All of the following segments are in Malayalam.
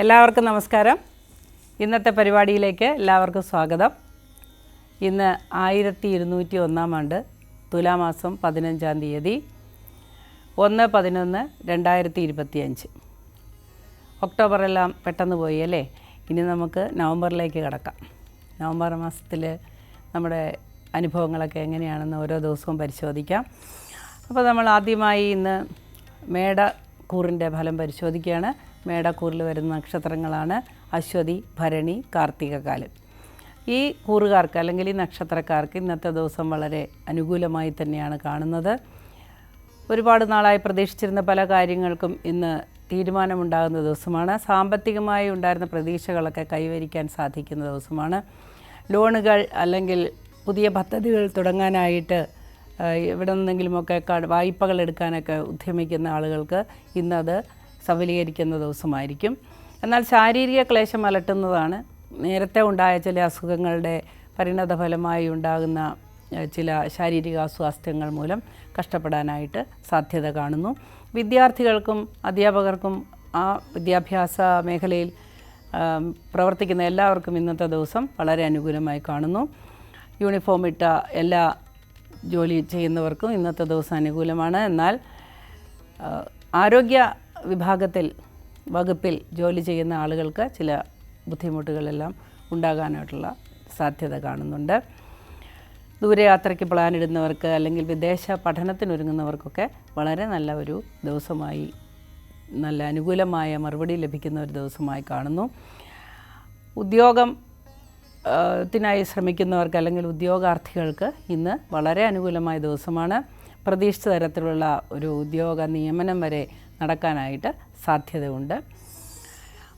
എല്ലാവർക്കും നമസ്കാരം. ഇന്നത്തെ പരിപാടിയിലേക്ക് എല്ലാവർക്കും സ്വാഗതം. ഇന്ന് 1201 ആണ്ട് തുലാമാസം 15-ാം തീയതി 1/11/2025. ഒക്ടോബറെല്ലാം പെട്ടെന്ന് പോയി അല്ലേ? ഇനി നമുക്ക് നവംബറിലേക്ക് കടക്കാം. നവംബർ മാസത്തിൽ നമ്മുടെ അനുഭവങ്ങളൊക്കെ എങ്ങനെയാണെന്ന് ഓരോ ദിവസവും പരിശോധിക്കാം. അപ്പോൾ നമ്മൾ ആദ്യമായി ഇന്ന് മേടക്കൂറിൻ്റെ ഫലം പരിശോധിക്കുകയാണ്. മേടക്കൂറിൽ വരുന്ന നക്ഷത്രങ്ങളാണ് അശ്വതി, ഭരണി, കാർത്തികകാലം. ഈ കൂറുകാർക്ക് അല്ലെങ്കിൽ ഈ നക്ഷത്രക്കാർക്ക് ഇന്നത്തെ ദിവസം വളരെ അനുകൂലമായി തന്നെയാണ് കാണുന്നത്. ഒരുപാട് നാളായി പ്രതീക്ഷിച്ചിരുന്ന പല കാര്യങ്ങൾക്കും ഇന്ന് തീരുമാനമുണ്ടാകുന്ന ദിവസമാണ്. സാമ്പത്തികമായി ഉണ്ടായിരുന്ന പ്രതീക്ഷകളൊക്കെ കൈവരിക്കാൻ സാധിക്കുന്ന ദിവസമാണ്. ലോണുകൾ അല്ലെങ്കിൽ പുതിയ പദ്ധതികൾ തുടങ്ങാനായിട്ട് എവിടെ നിന്നെങ്കിലുമൊക്കെ വായ്പകൾ എടുക്കാനൊക്കെ ഉദ്യമിക്കുന്ന ആളുകൾക്ക് ഇന്നത് സഫലീകരിക്കുന്ന ദിവസമായിരിക്കും. എന്നാൽ ശാരീരിക ക്ലേശം അലട്ടുന്നതാണ്. നേരത്തെ ഉണ്ടായ ചില അസുഖങ്ങളുടെ പരിണതഫലമായി ഉണ്ടാകുന്ന ചില ശാരീരിക അസ്വാസ്ഥ്യങ്ങൾ മൂലം കഷ്ടപ്പെടാനായിട്ട് സാധ്യത കാണുന്നു. വിദ്യാർത്ഥികൾക്കും അധ്യാപകർക്കും ആ വിദ്യാഭ്യാസ മേഖലയിൽ പ്രവർത്തിക്കുന്ന എല്ലാവർക്കും ഇന്നത്തെ ദിവസം വളരെ അനുകൂലമായി കാണുന്നു. യൂണിഫോം ഇട്ട എല്ലാ ജോലി ചെയ്യുന്നവർക്കും ഇന്നത്തെ ദിവസം അനുകൂലമാണ്. എന്നാൽ ആരോഗ്യ വകുപ്പിൽ ജോലി ചെയ്യുന്ന ആളുകൾക്ക് ചില ബുദ്ധിമുട്ടുകളെല്ലാം ഉണ്ടാകാനായിട്ടുള്ള സാധ്യത കാണുന്നുണ്ട്. ദൂരയാത്രയ്ക്ക് പ്ലാൻ ഇടുന്നവർക്ക് അല്ലെങ്കിൽ വിദേശ പഠനത്തിനൊരുങ്ങുന്നവർക്കൊക്കെ വളരെ നല്ല ഒരു ദിവസമായി, നല്ല അനുകൂലമായ മറുപടി ലഭിക്കുന്ന ഒരു ദിവസമായി കാണുന്നു. ഉദ്യോഗത്തിനായി ശ്രമിക്കുന്നവർക്ക് അല്ലെങ്കിൽ ഉദ്യോഗാർത്ഥികൾക്ക് ഇന്ന് വളരെ അനുകൂലമായ ദിവസമാണ്. പ്രതീക്ഷിച്ച തരത്തിലുള്ള ഒരു ഉദ്യോഗ നിയമനം വരെ നടക്കാനായിട്ട് സാധ്യതയുണ്ട്.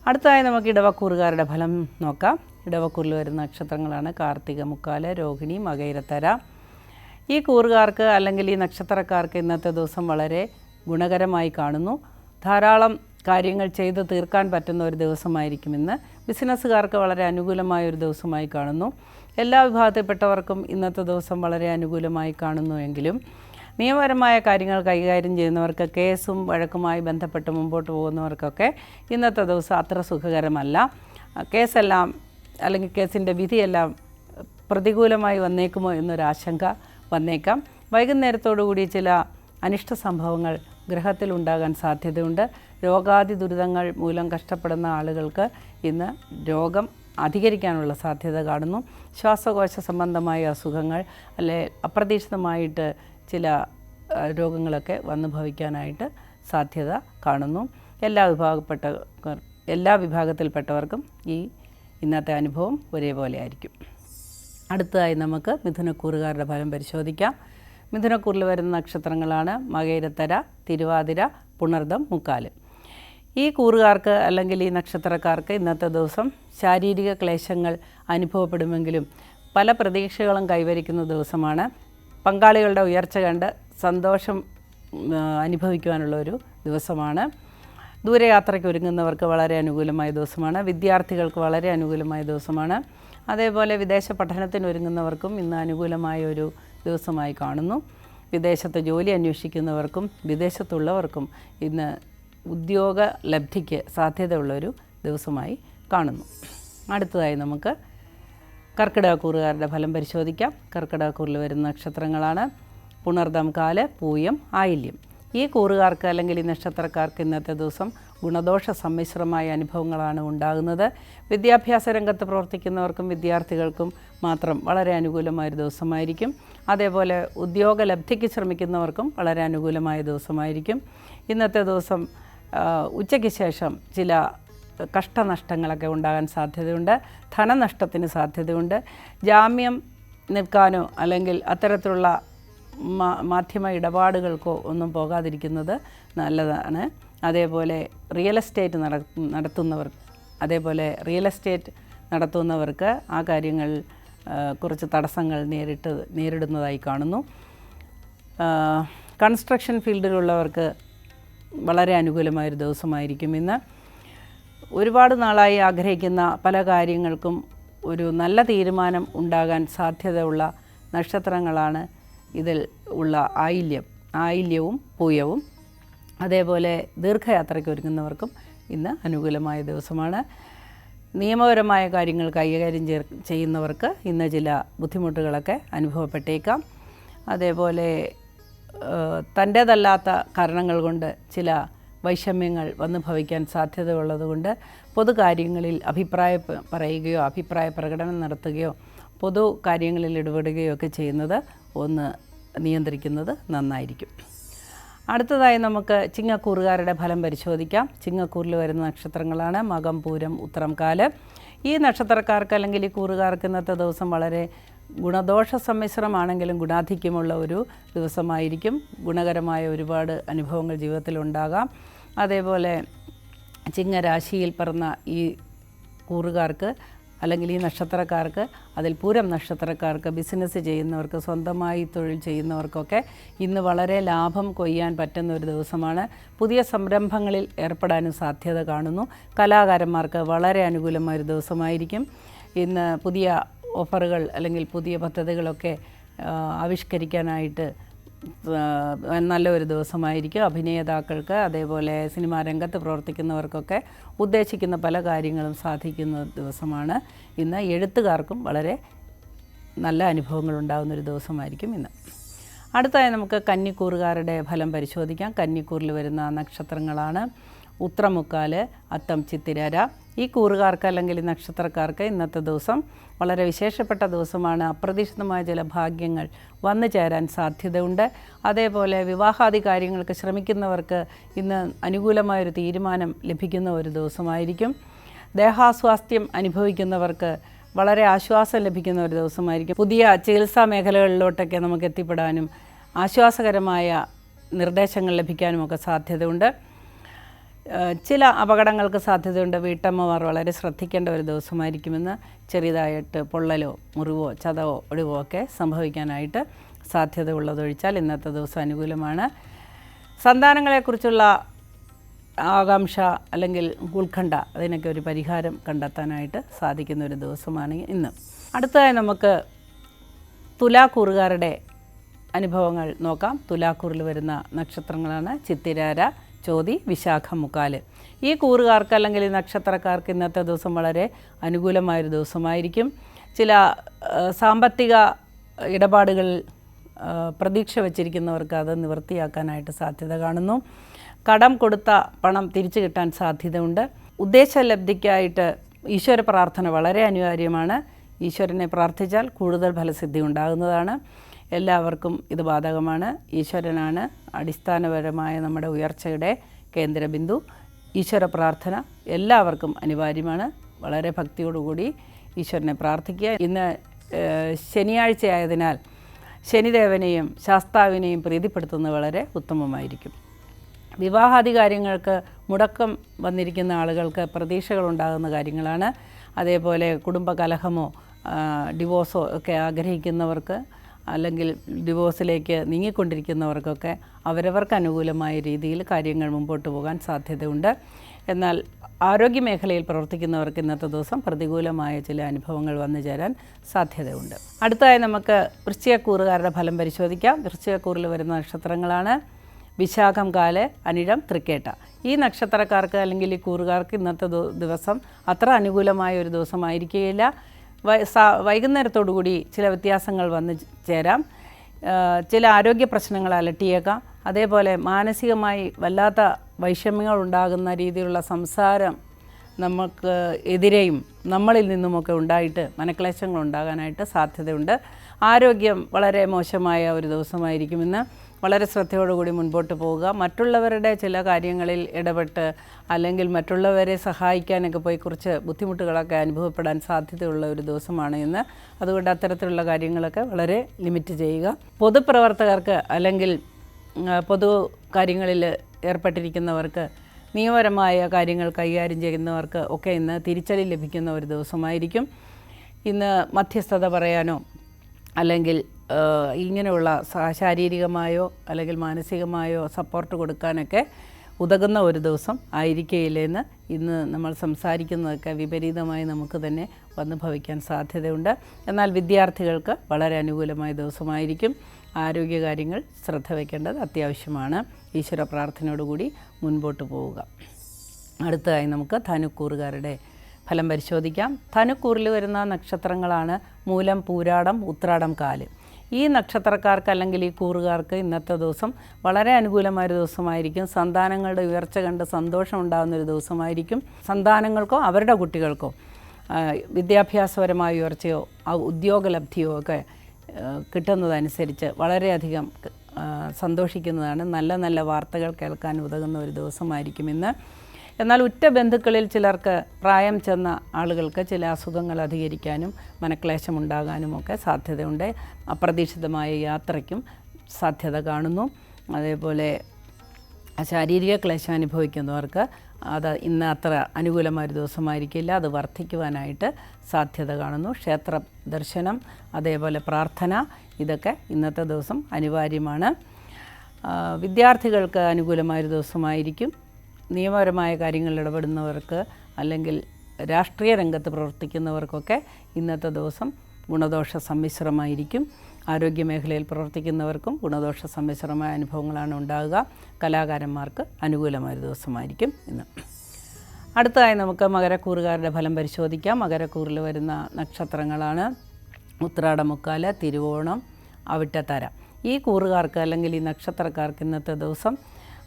അടുത്തതായി നമുക്ക് ഇടവക്കൂറുകാരുടെ ഫലം നോക്കാം. ഇടവക്കൂറിൽ വരുന്ന നക്ഷത്രങ്ങളാണ് കാർത്തിക, മുക്കാല്, രോഹിണി, മകയിരത്തര. ഈ കൂറുകാർക്ക് അല്ലെങ്കിൽ ഈ നക്ഷത്രക്കാർക്ക് ഇന്നത്തെ ദിവസം വളരെ ഗുണകരമായി കാണുന്നു. ധാരാളം കാര്യങ്ങൾ ചെയ്ത് തീർക്കാൻ പറ്റുന്ന ഒരു ദിവസമായിരിക്കും ഇന്ന്. ബിസിനസ്സുകാർക്ക് വളരെ അനുകൂലമായ ഒരു ദിവസമായി കാണുന്നു. എല്ലാ വിഭാഗത്തിൽപ്പെട്ടവർക്കും ഇന്നത്തെ ദിവസം വളരെ അനുകൂലമായി കാണുന്നുവെങ്കിലും നിയമപരമായ കാര്യങ്ങൾ കൈകാര്യം ചെയ്യുന്നവർക്ക്, കേസും വഴക്കുമായി ബന്ധപ്പെട്ട് മുമ്പോട്ട് പോകുന്നവർക്കൊക്കെ ഇന്നത്തെ ദിവസം അത്ര സുഖകരമല്ല. കേസെല്ലാം അല്ലെങ്കിൽ കേസിൻ്റെ വിധിയെല്ലാം പ്രതികൂലമായി വന്നേക്കുമോ എന്നൊരാശങ്ക വന്നേക്കാം. വൈകുന്നേരത്തോടുകൂടി ചില അനിഷ്ട സംഭവങ്ങൾ ഗ്രഹത്തിൽ ഉണ്ടാകാൻ സാധ്യതയുണ്ട്. രോഗാദി ദുരിതങ്ങൾ മൂലം കഷ്ടപ്പെടുന്ന ആളുകൾക്ക് ഇന്ന് രോഗം അധികരിക്കാനുള്ള സാധ്യത കാണുന്നു. ശ്വാസകോശ സംബന്ധമായ അസുഖങ്ങൾ അല്ലെ അപ്രതീക്ഷിതമായിട്ട് ചില രോഗങ്ങളൊക്കെ വന്നു ഭവിക്കാനായിട്ട് സാധ്യത കാണുന്നു. എല്ലാ വിഭാഗത്തിൽപ്പെട്ടവർക്കും ഈ ഇന്നത്തെ അനുഭവം ഒരേപോലെ ആയിരിക്കും. അടുത്തതായി നമുക്ക് മിഥുനക്കൂറുകാരുടെ ഫലം പരിശോധിക്കാം. മിഥുനക്കൂറിൽ വരുന്ന നക്ഷത്രങ്ങളാണ് മകയിരത്തര, തിരുവാതിര, പുണർദം, മുക്കാല്. ഈ കൂറുകാർക്ക് അല്ലെങ്കിൽ ഈ നക്ഷത്രക്കാർക്ക് ഇന്നത്തെ ദിവസം ശാരീരിക ക്ലേശങ്ങൾ അനുഭവപ്പെടുമെങ്കിലും പല പ്രതീക്ഷകളും കൈവരിക്കുന്ന ദിവസമാണ്. പങ്കാളികളുടെ ഉയർച്ച കണ്ട് സന്തോഷം അനുഭവിക്കുവാനുള്ള ഒരു ദിവസമാണ്. ദൂരയാത്രയ്ക്ക് ഒരുങ്ങുന്നവർക്ക് വളരെ അനുകൂലമായ ദിവസമാണ്. വിദ്യാർത്ഥികൾക്ക് വളരെ അനുകൂലമായ ദിവസമാണ്. അതേപോലെ വിദേശ പഠനത്തിന് ഒരുങ്ങുന്നവർക്കും ഇന്ന് അനുകൂലമായ ഒരു ദിവസമായി കാണുന്നു. വിദേശത്ത് ജോലി അന്വേഷിക്കുന്നവർക്കും വിദേശത്തുള്ളവർക്കും ഇന്ന് ഉദ്യോഗ ലബ്ധിക്ക് സാധ്യതയുള്ളൊരു ദിവസമായി കാണുന്നു. അടുത്തതായി നമുക്ക് കർക്കിടകക്കൂറുകാരുടെ ഫലം പരിശോധിക്കാം. കർക്കിടകക്കൂറിൽ വരുന്ന നക്ഷത്രങ്ങളാണ് പുണർദം, കാല്, പൂയം, ആയില്യം. ഈ കൂറുകാർക്ക് അല്ലെങ്കിൽ ഈ നക്ഷത്രക്കാർക്ക് ഇന്നത്തെ ദിവസം ഗുണദോഷ സമ്മിശ്രമായ അനുഭവങ്ങളാണ് ഉണ്ടാകുന്നത്. വിദ്യാഭ്യാസ രംഗത്ത് പ്രവർത്തിക്കുന്നവർക്കും വിദ്യാർത്ഥികൾക്കും മാത്രം വളരെ അനുകൂലമായൊരു ദിവസമായിരിക്കും. അതേപോലെ ഉദ്യോഗ ലബ്ധിക്ക് ശ്രമിക്കുന്നവർക്കും വളരെ അനുകൂലമായ ദിവസമായിരിക്കും. ഇന്നത്തെ ദിവസം ഉച്ചയ്ക്ക് ശേഷം ചില കഷ്ടനഷ്ടങ്ങളൊക്കെ ഉണ്ടാകാൻ സാധ്യതയുണ്ട്. ധനനഷ്ടത്തിന് സാധ്യതയുണ്ട്. ജാമ്യം നിൽക്കാനോ അല്ലെങ്കിൽ അത്തരത്തിലുള്ള മാധ്യമ ഇടപാടുകൾക്കോ ഒന്നും പോകാതിരിക്കുന്നത് നല്ലതാണ്. അതേപോലെ റിയൽ എസ്റ്റേറ്റ് നടത്തുന്നവർക്ക് ആ കാര്യങ്ങൾ കുറച്ച് തടസ്സങ്ങൾ നേരിടുന്നതായി കാണുന്നു. കൺസ്ട്രക്ഷൻ ഫീൽഡിലുള്ളവർക്ക് വളരെ അനുകൂലമായൊരു ദിവസമായിരിക്കും ഇന്ന്. ഒരുപാട് നാളായി ആഗ്രഹിക്കുന്ന പല കാര്യങ്ങൾക്കും ഒരു നല്ല തീരുമാനം ഉണ്ടാകാൻ സാധ്യതയുള്ള നക്ഷത്രങ്ങളാണ് ഇതിൽ ഉള്ള ആയില്യവും പൂയവും. അതേപോലെ ദീർഘയാത്രയ്ക്ക് ഒരുങ്ങുന്നവർക്കും ഇന്ന് അനുകൂലമായ ദിവസമാണ്. നിയമപരമായ കാര്യങ്ങൾ കൈകാര്യം ചെയ്യുന്നവർക്ക് ഇന്ന് ചില ബുദ്ധിമുട്ടുകളൊക്കെ അനുഭവപ്പെട്ടേക്കാം. അതേപോലെ തൻ്റേതല്ലാത്ത കാരണങ്ങൾ കൊണ്ട് ചില വൈഷമ്യങ്ങൾ വന്നു ഭവിക്കാൻ സാധ്യതയുള്ളതുകൊണ്ട് പൊതുകാര്യങ്ങളിൽ അഭിപ്രായം പറയുകയോ അഭിപ്രായ പ്രകടനം നടത്തുകയോ പൊതു കാര്യങ്ങളിൽ ഇടപെടുകയോ ഒക്കെ ചെയ്യുന്നത് ഒന്ന് നിയന്ത്രിക്കുന്നത് നന്നായിരിക്കും. അടുത്തതായി നമുക്ക് ചിങ്ങക്കൂറുകാരുടെ ഫലം പരിശോധിക്കാം. ചിങ്ങക്കൂറിൽ വരുന്ന നക്ഷത്രങ്ങളാണ് മകം, പൂരം, ഉത്രം, കാല്. ഈ നക്ഷത്രക്കാർക്ക് അല്ലെങ്കിൽ ഈ കൂറുകാർക്ക് ഇന്നത്തെ ദിവസം വളരെ ഗുണദോഷ സമ്മിശ്രമാണെങ്കിലും ഗുണാധിക്യമുള്ള ഒരു ദിവസമായിരിക്കും. ഗുണകരമായ ഒരുപാട് അനുഭവങ്ങൾ ജീവിതത്തിലുണ്ടാകാം. അതേപോലെ ചിങ്ങരാശിയിൽ പിറന്ന ഈ കൂറുകാർക്ക് അല്ലെങ്കിൽ ഈ നക്ഷത്രക്കാർക്ക്, അതിൽ പൂരം നക്ഷത്രക്കാർക്ക്, ബിസിനസ് ചെയ്യുന്നവർക്ക്, സ്വന്തമായി തൊഴിൽ ചെയ്യുന്നവർക്കൊക്കെ ഇന്ന് വളരെ ലാഭം കൊയ്യാൻ പറ്റുന്ന ഒരു ദിവസമാണ്. പുതിയ സംരംഭങ്ങളിൽ ഏർപ്പെടാനും സാധ്യത കാണുന്നു. കലാകാരന്മാർക്ക് വളരെ അനുകൂലമായൊരു ദിവസമായിരിക്കും. ഇന്ന് പുതിയ ഓഫറുകൾ അല്ലെങ്കിൽ പുതിയ പദ്ധതികളൊക്കെ ആവിഷ്കരിക്കാനായിട്ട് നല്ലൊരു ദിവസമായിരിക്കും. അഭിനേതാക്കൾക്ക് അതേപോലെ സിനിമാ രംഗത്ത് പ്രവർത്തിക്കുന്നവർക്കൊക്കെ ഉദ്ദേശിക്കുന്ന പല കാര്യങ്ങളും സാധിക്കുന്ന ദിവസമാണ് ഇന്ന്. എഴുത്തുകാർക്കും വളരെ നല്ല അനുഭവങ്ങൾ ഉണ്ടാകുന്നൊരു ദിവസമായിരിക്കും ഇന്ന്. അടുത്തായി നമുക്ക് കന്നിക്കൂറുകാരുടെ ഫലം പരിശോധിക്കാം. കന്നിക്കൂറിൽ വരുന്ന നക്ഷത്രങ്ങളാണ് ഉത്രമുക്കാല്, അത്തം, ചിത്തിര. ഈ കൂറുകാർക്ക് അല്ലെങ്കിൽ ഈ നക്ഷത്രക്കാർക്ക് ഇന്നത്തെ ദിവസം വളരെ വിശേഷപ്പെട്ട ദിവസമാണ്. അപ്രതീക്ഷിതമായ ചില ഭാഗ്യങ്ങൾ വന്നു ചേരാൻ സാധ്യതയുണ്ട്. അതേപോലെ വിവാഹാദി കാര്യങ്ങൾക്ക് ശ്രമിക്കുന്നവർക്ക് ഇന്ന് അനുകൂലമായൊരു തീരുമാനം ലഭിക്കുന്ന ഒരു ദിവസമായിരിക്കും. ദേഹാസ്വാസ്ഥ്യം അനുഭവിക്കുന്നവർക്ക് വളരെ ആശ്വാസം ലഭിക്കുന്ന ഒരു ദിവസമായിരിക്കും. പുതിയ ചികിത്സാ മേഖലകളിലോട്ടൊക്കെ നമുക്ക് എത്തിപ്പെടാനും ആശ്വാസകരമായ നിർദ്ദേശങ്ങൾ ലഭിക്കാനുമൊക്കെ സാധ്യതയുണ്ട്. ചില അപകടങ്ങൾക്ക് സാധ്യതയുണ്ട്. വീട്ടമ്മമാർ വളരെ ശ്രദ്ധിക്കേണ്ട ഒരു ദിവസമായിരിക്കുമെന്ന്. ചെറിയതായിട്ട് പൊള്ളലോ മുറിവോ ചതവോ ഒടിവോ ഒക്കെ സംഭവിക്കാനായിട്ട് സാധ്യത ഉള്ളതൊഴിച്ചാൽ ഇന്നത്തെ ദിവസം അനുകൂലമാണ്. സന്താനങ്ങളെക്കുറിച്ചുള്ള ആകാംക്ഷ അല്ലെങ്കിൽ ഉത്കണ്ഠ, അതിനൊക്കെ ഒരു പരിഹാരം കണ്ടെത്താനായിട്ട് സാധിക്കുന്ന ഒരു ദിവസമാണ് ഇന്ന്. അടുത്തതായി നമുക്ക് തുലാക്കൂറുകാരുടെ അനുഭവങ്ങൾ നോക്കാം. തുലാക്കൂറിൽ വരുന്ന നക്ഷത്രങ്ങളാണ് ചിത്തിര, ചോതി, വിശാഖം, മുക്കാല്. ഈ കൂറുകാർക്ക് അല്ലെങ്കിൽ ഈ നക്ഷത്രക്കാർക്ക് ഇന്നത്തെ ദിവസം വളരെ അനുകൂലമായൊരു ദിവസമായിരിക്കും. ചില സാമ്പത്തിക ഇടപാടുകൾ പ്രതീക്ഷ വച്ചിരിക്കുന്നവർക്ക് അത് നിവൃത്തിയാക്കാനായിട്ട് സാധ്യത കാണുന്നു. കടം കൊടുത്ത പണം തിരിച്ചു കിട്ടാൻ സാധ്യതയുണ്ട്. ഉദ്ദേശലബ്ധിക്കായിട്ട് ഈശ്വര പ്രാർത്ഥന വളരെ അനിവാര്യമാണ്. ഈശ്വരനെ പ്രാർത്ഥിച്ചാൽ കൂടുതൽ ഫലസിദ്ധി ഉണ്ടാകുന്നതാണ്. എല്ലാവർക്കും ഇത് ബാധകമാണ്. ഈശ്വരനാണ് അടിസ്ഥാനപരമായ നമ്മുടെ ഉയർച്ചയുടെ കേന്ദ്രബിന്ദു. ഈശ്വര പ്രാർത്ഥന എല്ലാവർക്കും അനിവാര്യമാണ്. വളരെ ഭക്തിയോടുകൂടി ഈശ്വരനെ പ്രാർത്ഥിക്കുക. ഇന്ന് ശനിയാഴ്ചയായതിനാൽ ശനിദേവനെയും ശാസ്താവിനെയും പ്രീതിപ്പെടുത്തുന്നത് വളരെ ഉത്തമമായിരിക്കും. വിവാഹാദി കാര്യങ്ങൾക്ക് മുടക്കം വന്നിരിക്കുന്ന ആളുകൾക്ക് പ്രതീക്ഷകളുണ്ടാകുന്ന കാര്യങ്ങളാണ്. അതേപോലെ കുടുംബകലഹമോ ഡിവോഴ്സോ ഒക്കെ ആഗ്രഹിക്കുന്നവർക്ക് അല്ലെങ്കിൽ ഡിവോഴ്സിലേക്ക് നീങ്ങിക്കൊണ്ടിരിക്കുന്നവർക്കൊക്കെ അവരവർക്ക് അനുകൂലമായ രീതിയിൽ കാര്യങ്ങൾ മുമ്പോട്ട് പോകാൻ സാധ്യതയുണ്ട്. എന്നാൽ ആരോഗ്യമേഖലയിൽ പ്രവർത്തിക്കുന്നവർക്ക് ഇന്നത്തെ ദിവസം പ്രതികൂലമായ ചില അനുഭവങ്ങൾ വന്നു ചേരാൻ സാധ്യതയുണ്ട്. അടുത്തതായി നമുക്ക് വൃശ്ചികക്കൂറുകാരുടെ ഫലം പരിശോധിക്കാം. വൃശ്ചികക്കൂറിൽ വരുന്ന നക്ഷത്രങ്ങളാണ് വിശാഖം, കാല്, അനിഴം, തൃക്കേട്ട. ഈ നക്ഷത്രക്കാർക്ക് അല്ലെങ്കിൽ ഈ കൂറുകാർക്ക് ഇന്നത്തെ ദിവസം അത്ര അനുകൂലമായ ഒരു ദിവസമായിരിക്കുകയില്ല. വൈകുന്നേരത്തോടുകൂടി ചില വ്യത്യാസങ്ങൾ വന്നു ചേരാം. ചില ആരോഗ്യ പ്രശ്നങ്ങൾ അലട്ടിയേക്കാം. അതേപോലെ മാനസികമായി വല്ലാത്ത വൈഷമ്യങ്ങൾ ഉണ്ടാകുന്ന രീതിയിലുള്ള സംസാരം നമുക്ക് എതിരെയും നമ്മളിൽ നിന്നുമൊക്കെ ഉണ്ടായിട്ട് മനക്ലേശങ്ങൾ ഉണ്ടാകാനായിട്ട് സാധ്യതയുണ്ട്. ആരോഗ്യം വളരെ മോശമായ ഒരു ദിവസമായിരിക്കുമെന്ന്. വളരെ ശ്രദ്ധയോടുകൂടി മുൻപോട്ട് പോവുക. മറ്റുള്ളവരുടെ ചില കാര്യങ്ങളിൽ ഇടപെട്ട് അല്ലെങ്കിൽ മറ്റുള്ളവരെ സഹായിക്കാനൊക്കെ പോയി കുറച്ച് ബുദ്ധിമുട്ടുകളൊക്കെ അനുഭവപ്പെടാൻ സാധ്യതയുള്ള ഒരു ദിവസമാണ് ഇന്ന്. അതുകൊണ്ട് അത്തരത്തിലുള്ള കാര്യങ്ങളൊക്കെ വളരെ ലിമിറ്റ് ചെയ്യുക. പൊതുപ്രവർത്തകർക്ക് അല്ലെങ്കിൽ പൊതു കാര്യങ്ങളിൽ ഏർപ്പെട്ടിരിക്കുന്നവർക്ക്, നിയമപരമായ കാര്യങ്ങൾ കൈകാര്യം ചെയ്യുന്നവർക്ക് ഒക്കെ ഇന്ന് തിരിച്ചടി ലഭിക്കുന്ന ഒരു ദിവസമായിരിക്കും. ഇന്ന് മധ്യസ്ഥത പറയാനോ അല്ലെങ്കിൽ ഇങ്ങനെയുള്ള ശാരീരികമായോ അല്ലെങ്കിൽ മാനസികമായോ സപ്പോർട്ട് കൊടുക്കാനൊക്കെ ഉതകുന്ന ഒരു ദിവസം ആയിരിക്കുകയില്ലെന്ന് ഇന്ന് നമ്മൾ സംസാരിക്കുന്നതൊക്കെ വിപരീതമായി നമുക്ക് തന്നെ വന്നു ഭവിക്കാൻ സാധ്യതയുണ്ട്. എന്നാൽ വിദ്യാർത്ഥികൾക്ക് വളരെ അനുകൂലമായ ദിവസമായിരിക്കും. ആരോഗ്യകാര്യങ്ങൾ ശ്രദ്ധ വയ്ക്കേണ്ടത് അത്യാവശ്യമാണ്. ഈശ്വര പ്രാർത്ഥനയോടുകൂടി മുൻപോട്ട് പോവുക. അടുത്തതായി നമുക്ക് ധനുക്കൂറുകാരുടെ ഫലം പരിശോധിക്കാം. ധനുക്കൂറിൽ വരുന്ന നക്ഷത്രങ്ങളാണ് മൂലം, പൂരാടം, ഉത്രാടം, കാല്. ഈ നക്ഷത്രക്കാർക്ക് അല്ലെങ്കിൽ ഈ കൂറുകാർക്ക് ഇന്നത്തെ ദിവസം വളരെ അനുകൂലമായൊരു ദിവസമായിരിക്കും. സന്താനങ്ങളുടെ ഉയർച്ച കണ്ട് സന്തോഷം ഉണ്ടാകുന്നൊരു ദിവസമായിരിക്കും. സന്താനങ്ങൾക്കോ അവരുടെ കുട്ടികൾക്കോ വിദ്യാഭ്യാസപരമായ ഉയർച്ചയോ ഉദ്യോഗലബ്ധിയോ ഒക്കെ കിട്ടുന്നതനുസരിച്ച് വളരെയധികം സന്തോഷിക്കുന്നതാണ്. നല്ല നല്ല വാർത്തകൾ കേൾക്കാൻ ഉതകുന്ന ഒരു ദിവസമായിരിക്കും ഇന്ന്. എന്നാൽ ഉറ്റ ബന്ധുക്കളിൽ ചിലർക്ക് പ്രായം ചെന്ന ആളുകൾക്ക് ചില അസുഖങ്ങൾ അധികരിക്കാനും മനക്ലേശമുണ്ടാകാനുമൊക്കെ സാധ്യതയുണ്ട്. അപ്രതീക്ഷിതമായ യാത്രയ്ക്കും സാധ്യത കാണുന്നു. അതേപോലെ ശാരീരിക ക്ലേശം അനുഭവിക്കുന്നവർക്ക് അത് ഇന്ന് അത്ര അനുകൂലമായൊരു ദിവസമായിരിക്കില്ല. അത് വർദ്ധിക്കുവാനായിട്ട് സാധ്യത കാണുന്നു. ക്ഷേത്ര ദർശനം, അതേപോലെ പ്രാർത്ഥന, ഇതൊക്കെ ഇന്നത്തെ ദിവസം അനിവാര്യമാണ്. വിദ്യാർത്ഥികൾക്ക് അനുകൂലമായൊരു ദിവസമായിരിക്കും. നിയമപരമായ കാര്യങ്ങളിൽ ഇടപെടുന്നവർക്ക് അല്ലെങ്കിൽ രാഷ്ട്രീയ രംഗത്ത് പ്രവർത്തിക്കുന്നവർക്കൊക്കെ ഇന്നത്തെ ദിവസം ഗുണദോഷ സമ്മിശ്രമായിരിക്കും. ആരോഗ്യമേഖലയിൽ പ്രവർത്തിക്കുന്നവർക്കും ഗുണദോഷ സമ്മിശ്രമായ അനുഭവങ്ങളാണ് ഉണ്ടാകുക. കലാകാരന്മാർക്ക് അനുകൂലമായൊരു ദിവസമായിരിക്കും ഇന്ന്. അടുത്തതായി നമുക്ക് മകരക്കൂറുകാരുടെ ഫലം പരിശോധിക്കാം. മകരക്കൂറിൽ വരുന്ന നക്ഷത്രങ്ങളാണ് ഉത്രാടമുക്കാല്, തിരുവോണം, അവിട്ടത്തര. ഈ കൂറുകാർക്ക് അല്ലെങ്കിൽ ഈ നക്ഷത്രക്കാർക്ക് ഇന്നത്തെ ദിവസം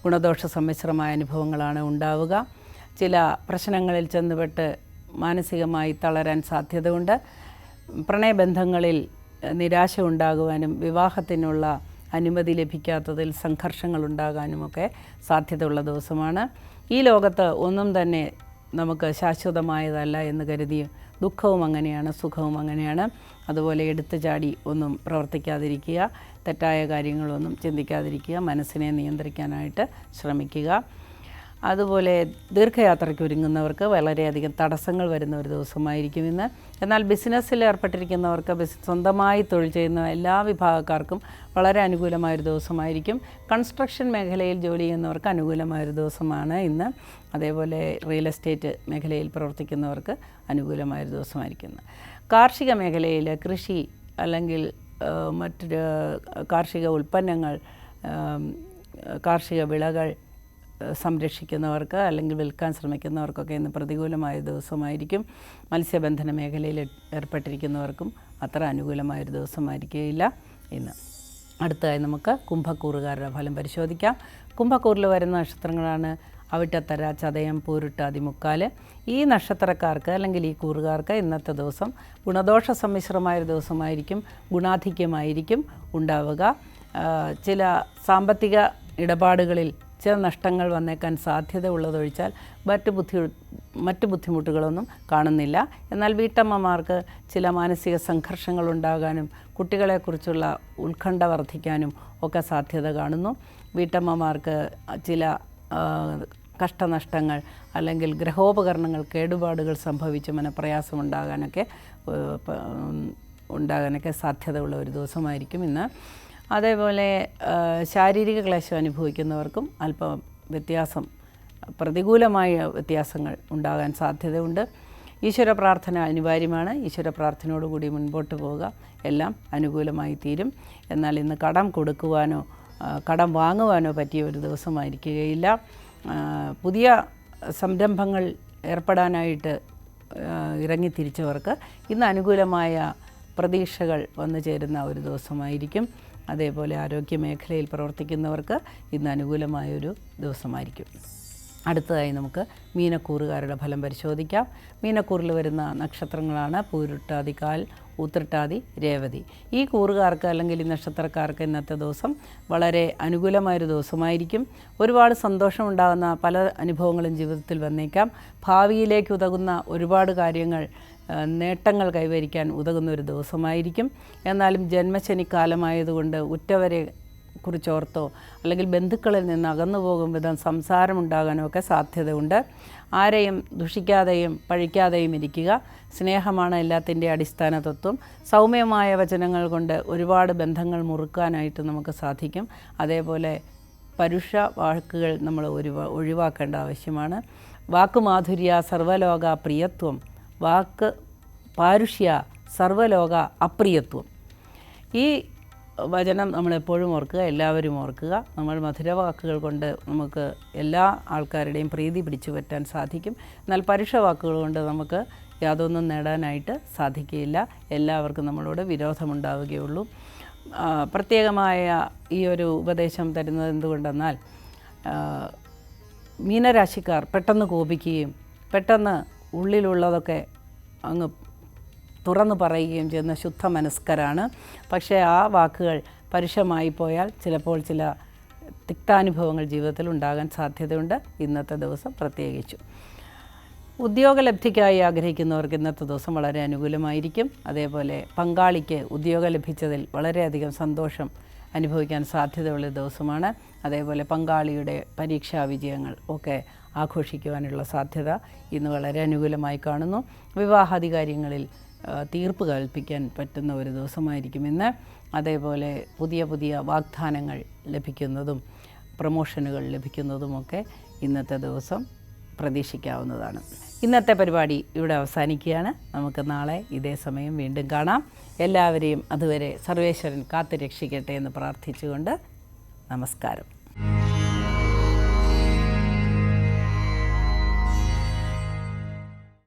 ഗുണദോഷ സമ്മിശ്രമായ അനുഭവങ്ങളാണ് ഉണ്ടാവുക. ചില പ്രശ്നങ്ങളിൽ ചെന്നുപെട്ട് മാനസികമായി തളരാൻ സാധ്യതയുണ്ട്. പ്രണയബന്ധങ്ങളിൽ നിരാശ ഉണ്ടാകുവാനും വിവാഹത്തിനുള്ള അനുമതി ലഭിക്കാത്തതിൽ സംഘർഷങ്ങൾ ഉണ്ടാകാനുമൊക്കെ സാധ്യതയുള്ള ദിവസമാണ്. ഈ ലോകത്ത് ഒന്നും തന്നെ നമുക്ക് ശാശ്വതമായതല്ല എന്ന് കരുതി ദുഃഖവും അങ്ങനെയാണ്, സുഖവും അങ്ങനെയാണ്. അതുപോലെ എടുത്തു ചാടി ഒന്നും പ്രവർത്തിക്കാതിരിക്കുക, തെറ്റായ കാര്യങ്ങളൊന്നും ചിന്തിക്കാതിരിക്കുക, മനസ്സിനെ നിയന്ത്രിക്കാനായിട്ട് ശ്രമിക്കുക. അതുപോലെ ദീർഘയാത്രയ്ക്ക് ഒരുങ്ങുന്നവർക്ക് വളരെയധികം തടസ്സങ്ങൾ വരുന്ന ഒരു ദിവസമായിരിക്കും ഇന്ന്. എന്നാൽ ബിസിനസ്സിൽ ഏർപ്പെട്ടിരിക്കുന്നവർക്ക് സ്വന്തമായി തൊഴിൽ ചെയ്യുന്ന എല്ലാ വിഭാഗക്കാർക്കും വളരെ അനുകൂലമായൊരു ദിവസമായിരിക്കും. കൺസ്ട്രക്ഷൻ മേഖലയിൽ ജോലി ചെയ്യുന്നവർക്ക് അനുകൂലമായൊരു ദിവസമാണ് ഇന്ന്. അതേപോലെ റിയൽ എസ്റ്റേറ്റ് മേഖലയിൽ പ്രവർത്തിക്കുന്നവർക്ക് അനുകൂലമായൊരു ദിവസമായിരിക്കും. കാർഷിക മേഖലയിൽ കൃഷി അല്ലെങ്കിൽ മറ്റൊരു കാർഷിക ഉൽപ്പന്നങ്ങൾ, കാർഷിക വിളകൾ സംരക്ഷിക്കുന്നവർക്ക് അല്ലെങ്കിൽ വിൽക്കാൻ ശ്രമിക്കുന്നവർക്കൊക്കെ ഇന്ന് പ്രതികൂലമായ ദിവസമായിരിക്കും. മത്സ്യബന്ധന മേഖലയിൽ ഏർപ്പെട്ടിരിക്കുന്നവർക്കും അത്ര അനുകൂലമായൊരു ദിവസമായിരിക്കുകയില്ല ഇന്ന്. അടുത്തതായി നമുക്ക് കുംഭക്കൂറുകാരുടെ ഫലം പരിശോധിക്കാം. കുംഭക്കൂറിൽ വരുന്ന നക്ഷത്രങ്ങളാണ് അവിട്ടത്തര, ചതയം, പൂരുട്ടാതി, മുക്കാല്. ഈ നക്ഷത്രക്കാർക്ക് അല്ലെങ്കിൽ ഈ കൂറുകാർക്ക് ഇന്നത്തെ ദിവസം ഗുണദോഷ സമ്മിശ്രമായൊരു ദിവസമായിരിക്കും. ഗുണാധിക്യമായിരിക്കും ഉണ്ടാവുക. ചില സാമ്പത്തിക ഇടപാടുകളിൽ ചില നഷ്ടങ്ങൾ വന്നേക്കാൻ സാധ്യത ഉള്ളതൊഴിച്ചാൽ മറ്റ് ബുദ്ധിമുട്ടുകളൊന്നും കാണുന്നില്ല. എന്നാൽ വീട്ടമ്മമാർക്ക് ചില മാനസിക സംഘർഷങ്ങൾ ഉണ്ടാകാനും കുട്ടികളെക്കുറിച്ചുള്ള ഉത്കണ്ഠ വർദ്ധിക്കാനും ഒക്കെ സാധ്യത കാണുന്നു. വീട്ടമ്മമാർക്ക് ചില കഷ്ടനഷ്ടങ്ങൾ അല്ലെങ്കിൽ ഗ്രഹോപകരണങ്ങൾ കേടുപാടുകൾ സംഭവിച്ച് മനപ്രയാസം സാധ്യതയുള്ള ഒരു ദിവസമായിരിക്കും ഇന്ന്. അതേപോലെ ശാരീരിക ക്ലേശം അനുഭവിക്കുന്നവർക്കും അല്പം പ്രതികൂലമായ വ്യത്യാസങ്ങൾ ഉണ്ടാകാൻ സാധ്യതയുണ്ട്. ഈശ്വര പ്രാർത്ഥന അനിവാര്യമാണ്. ഈശ്വര പ്രാർത്ഥനയോടുകൂടി മുൻപോട്ട് പോവുക, എല്ലാം അനുകൂലമായി തീരും. എന്നാൽ ഇന്ന് കടം കൊടുക്കുവാനോ കടം വാങ്ങുവാനോ പറ്റിയ ഒരു ദിവസമായിരിക്കുകയില്ല. പുതിയ സംരംഭങ്ങൾ ഏർപ്പെടാനായിട്ട് ഇറങ്ങിത്തിരിച്ചവർക്ക് ഇന്ന് അനുകൂലമായ പ്രതീക്ഷകൾ വന്നു ചേരുന്ന ഒരു ദിവസമായിരിക്കും. അതേപോലെ ആരോഗ്യ മേഖലയിൽ പ്രവർത്തിക്കുന്നവർക്ക് ഇന്ന് അനുകൂലമായൊരു ദിവസമായിരിക്കും. അടുത്തതായി നമുക്ക് മീനക്കൂറുകാരുടെ ഫലം പരിശോധിക്കാം. മീനക്കൂറിൽ വരുന്ന നക്ഷത്രങ്ങളാണ് പൂരുട്ടാതി, കാൽ, ഉത്രട്ടാതി, രേവതി. ഈ കൂറുകാർക്ക് അല്ലെങ്കിൽ ഈ നക്ഷത്രക്കാർക്ക് ഇന്നത്തെ ദിവസം വളരെ അനുകൂലമായൊരു ദിവസമായിരിക്കും. ഒരുപാട് സന്തോഷമുണ്ടാകുന്ന പല അനുഭവങ്ങളും ജീവിതത്തിൽ വന്നേക്കാം. ഭാവിയിലേക്ക് ഉതകുന്ന ഒരുപാട് കാര്യങ്ങൾ, നേട്ടങ്ങൾ കൈവരിക്കാൻ ഉതകുന്ന ഒരു ദിവസമായിരിക്കും. എന്നാലും ജന്മശനിക്കാലമായതുകൊണ്ട് ഉറ്റവരെ കുറിച്ചോർത്തോ അല്ലെങ്കിൽ ബന്ധുക്കളിൽ നിന്ന് അകന്നു പോകും വിധം സംസാരമുണ്ടാകാനോ ഒക്കെ സാധ്യതയുണ്ട്. ആരെയും ദുഷിക്കാതെയും പഴിക്കാതെയും ഇരിക്കുക. സ്നേഹമാണ് എല്ലാത്തിൻ്റെ അടിസ്ഥാന തത്വം. സൗമ്യമായ വചനങ്ങൾ കൊണ്ട് ഒരുപാട് ബന്ധങ്ങൾ മുറുക്കാനായിട്ട് നമുക്ക് സാധിക്കും. അതേപോലെ പരുഷ വാക്കുകൾ നമ്മൾ ഒഴിവാക്കേണ്ട ആവശ്യമാണ്. വാക്കുമാധുര്യ സർവലോക പ്രിയത്വം, വാക്ക് പാരുഷ്യ സർവലോക അപ്രിയത്വം. ഈ വചനം നമ്മളെപ്പോഴും ഓർക്കുക, എല്ലാവരും ഓർക്കുക. നമ്മൾ മധുരവാക്കുകൾ കൊണ്ട് നമുക്ക് എല്ലാ ആൾക്കാരുടെയും പ്രീതി പിടിച്ചു പറ്റാൻ സാധിക്കും. എന്നാൽ പരുഷ വാക്കുകൾ കൊണ്ട് നമുക്ക് യാതൊന്നും നേടാനായിട്ട് സാധിക്കുകയില്ല. എല്ലാവർക്കും നമ്മളോട് വിരോധമുണ്ടാവുകയുള്ളൂ. പ്രത്യേകമായ ഈ ഒരു ഉപദേശം തരുന്നത് എന്തുകൊണ്ടെന്നാൽ മീനരാശിക്കാർ പെട്ടെന്ന് കോപിക്കുകയും പെട്ടെന്ന് ഉള്ളിലുള്ളതൊക്കെ അങ്ങ് തുറന്നു പറയുകയും ചെയ്യുന്ന ശുദ്ധ മനസ്കരാണ്. പക്ഷേ ആ വാക്കുകൾ പരുഷമായി പോയാൽ ചിലപ്പോൾ ചില തിക്താനുഭവങ്ങൾ ജീവിതത്തിൽ ഉണ്ടാകാൻ സാധ്യതയുണ്ട്. ഇന്നത്തെ ദിവസം പ്രത്യേകിച്ചു ഉദ്യോഗലബ്ധിക്കായി ആഗ്രഹിക്കുന്നവർക്ക് ഇന്നത്തെ ദിവസം വളരെ അനുകൂലമായിരിക്കും. അതേപോലെ പങ്കാളിക്ക് ഉദ്യോഗം ലഭിച്ചതിൽ വളരെയധികം സന്തോഷം അനുഭവിക്കാൻ സാധ്യതയുള്ള ദിവസമാണ്. അതേപോലെ പങ്കാളിയുടെ പരീക്ഷാ വിജയങ്ങൾ ഒക്കെ ആഘോഷിക്കുവാനുള്ള സാധ്യത ഇന്ന് വളരെ അനുകൂലമായി കാണുന്നു. വിവാഹാധികാര്യങ്ങളിൽ തീർപ്പ് കൽപ്പിക്കാൻ പറ്റുന്ന ഒരു ദിവസമായിരിക്കും ഇന്ന്. അതേപോലെ പുതിയ പുതിയ വാഗ്ദാനങ്ങൾ ലഭിക്കുന്നതും പ്രമോഷനുകൾ ലഭിക്കുന്നതുമൊക്കെ ഇന്നത്തെ ദിവസം പ്രതീക്ഷിക്കാവുന്നതാണ്. ഇന്നത്തെ പരിപാടി ഇവിടെ അവസാനിക്കുകയാണ്. നമുക്ക് നാളെ ഇതേ സമയം വീണ്ടും കാണാം. എല്ലാവരെയും അതുവരെ സർവേശ്വരൻ കാത്തു രക്ഷിക്കട്ടെ എന്ന് പ്രാർത്ഥിച്ചുകൊണ്ട് നമസ്കാരം.